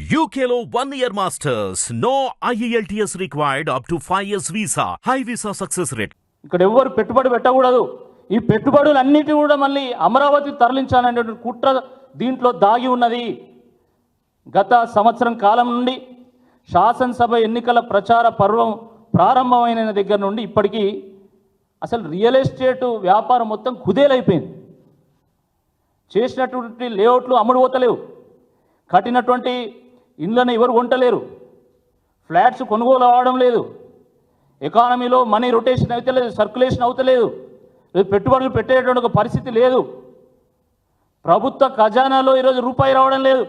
UKLO 1 year masters. No IELTS required up to 5 years visa. High visa success rate. ఇక్కడ ఎవరు పెట్టుబడి పెట్టకూడదు. ఈ పెట్టుబడులన్నిటి కూడా మళ్ళీ అమరావతి తరలించాలనేటువంటి కుట్ర దీంట్లో దాగి ఉన్నది. గత సంవత్సరం కాలం నుండి శాసనసభ ఎన్నికల ప్రచార పర్వం ప్రారంభమైన దగ్గర నుండి ఇప్పటికీ అసలు రియల్ ఎస్టేట్ వ్యాపారం మొత్తం కుదేలైపోయింది. చేసినటువంటి లేఅవుట్లు అమ్ముడు పోతలేవు, కట్టినటువంటి ఇండ్లను ఎవరు కొంటలేరు, ఫ్లాట్స్ కొనుగోలు అవ్వడం లేదు, ఎకానమీలో మనీ రొటేషన్ అవుతలేదు, సర్క్యులేషన్ అవుతలేదు, పెట్టుబడులు పెట్టేటువంటి ఒక పరిస్థితి లేదు, ప్రభుత్వ ఖజానాలో ఈరోజు రూపాయి రావడం లేదు.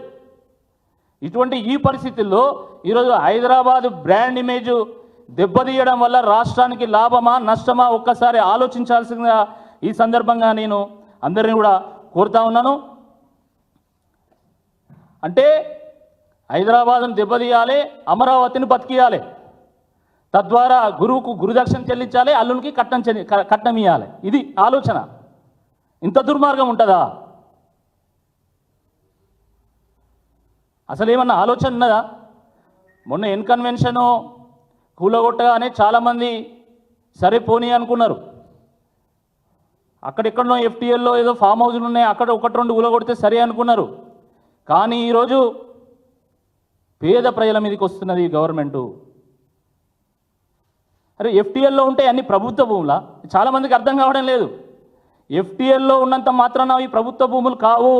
ఇటువంటి ఈ పరిస్థితుల్లో ఈరోజు హైదరాబాద్ బ్రాండ్ ఇమేజ్ దెబ్బతీయడం వల్ల రాష్ట్రానికి లాభమా నష్టమా ఒక్కసారి ఆలోచించాల్సిందిగా ఈ సందర్భంగా నేను అందరినీ కూడా కోరుతా ఉన్నాను. అంటే హైదరాబాద్ను దెబ్బతీయాలి, అమరావతిని బతికియాలి, తద్వారా గురువుకు గురుదక్షిణ చెల్లించాలి, అల్లునికి కట్నం ఇవ్వాలి. ఇది ఆలోచన. ఇంత దుర్మార్గం ఉంటుందా? అసలు ఏమన్నా ఆలోచన ఉన్నదా? మొన్న కన్వెన్షను కూలగొట్టగానే చాలామంది సరే పోనీ అనుకున్నారు. అక్కడెక్కడనో FTLలో ఏదో ఫామ్ హౌజులు ఉన్నాయి, అక్కడ ఒకటి రెండు కూలగొడితే సరే అనుకున్నారు. కానీ ఈరోజు పేద ప్రజల మీదకి వస్తున్నది ఈ గవర్నమెంటు. అరే FTLలో ఉంటే అన్ని ప్రభుత్వ భూములా? చాలామందికి అర్థం కావడం లేదు. FTLలో ఉన్నంత మాత్రాన ఈ ప్రభుత్వ భూములు కావు.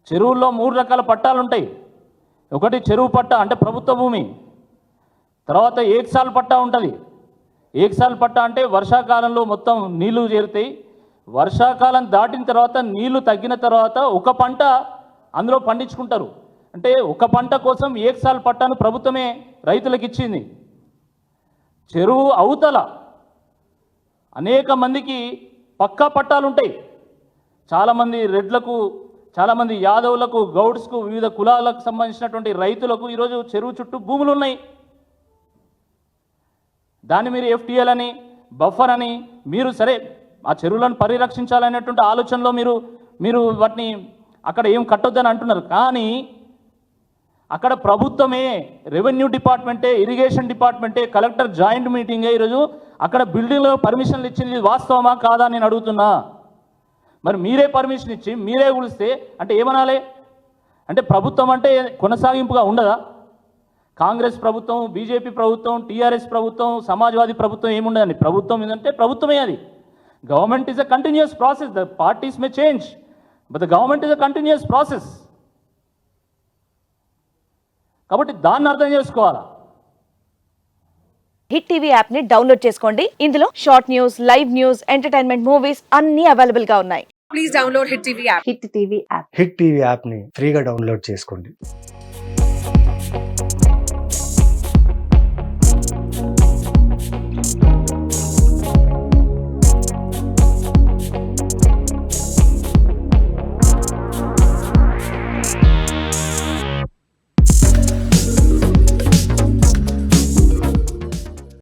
చెరువుల్లో 3 రకాల పట్టాలు ఉంటాయి. ఒకటి చెరువు పట్టా అంటే ప్రభుత్వ భూమి, తర్వాత ఏక్సాల్ పట్టా ఉంటుంది. ఏక్సాల్ పట్టా అంటే వర్షాకాలంలో మొత్తం నీళ్లు చేరుతాయి, వర్షాకాలం దాటిన తర్వాత నీళ్లు తగ్గిన తర్వాత ఒక పంట అందులో పండించుకుంటారు. అంటే ఒక పంట కోసం ఏక్సాల్ పట్టాను ప్రభుత్వమే రైతులకు ఇచ్చింది. చెరువు అవతల అనేక మందికి పక్కా పట్టాలు ఉంటాయి. చాలామంది రెడ్లకు, చాలామంది యాదవులకు, గౌడ్స్కు, వివిధ కులాలకు సంబంధించినటువంటి రైతులకు ఈరోజు చెరువు చుట్టూ భూములు ఉన్నాయి. దాన్ని మీరు FTL అని బఫర్ అని మీరు సరే ఆ చెరువులను పరిరక్షించాలనేటువంటి ఆలోచనలో మీరు వాటిని అక్కడ ఏం కట్టొద్దని అంటున్నారు. కానీ అక్కడ ప్రభుత్వమే, రెవెన్యూ డిపార్ట్మెంటే, ఇరిగేషన్ డిపార్ట్మెంటే, కలెక్టర్ జాయింట్ మీటింగే ఈరోజు అక్కడ బిల్డింగ్లో పర్మిషన్లు ఇచ్చింది. వాస్తవమా కాదా నేను అడుగుతున్నా. మరి మీరే పర్మిషన్ ఇచ్చి మీరే కూలిస్తే అంటే ఏమనాలి? అంటే ప్రభుత్వం అంటే కొనసాగింపుగా ఉండదా? కాంగ్రెస్ ప్రభుత్వం, బీజేపీ ప్రభుత్వం, TRS ప్రభుత్వం, సమాజ్వాదీ ప్రభుత్వం ఏముండదండి. ప్రభుత్వం ఏంటంటే ప్రభుత్వమే అది. Government is a continuous process. The parties May change but the government is a continuous process. కాబట్టి దాన్ని అర్థం చేసుకోవాలా. హిట్ టీవీ యాప్ ని డౌన్లోడ్ చేసుకోండి. ఇందులో short news, live news, entertainment movies అన్ని అవైలబుల్ గా ఉన్నాయి. Please download Hit TV app. Hit TV app. Hit TV యాప్ని ఫ్రీగా డౌన్లోడ్ చేసుకోండి.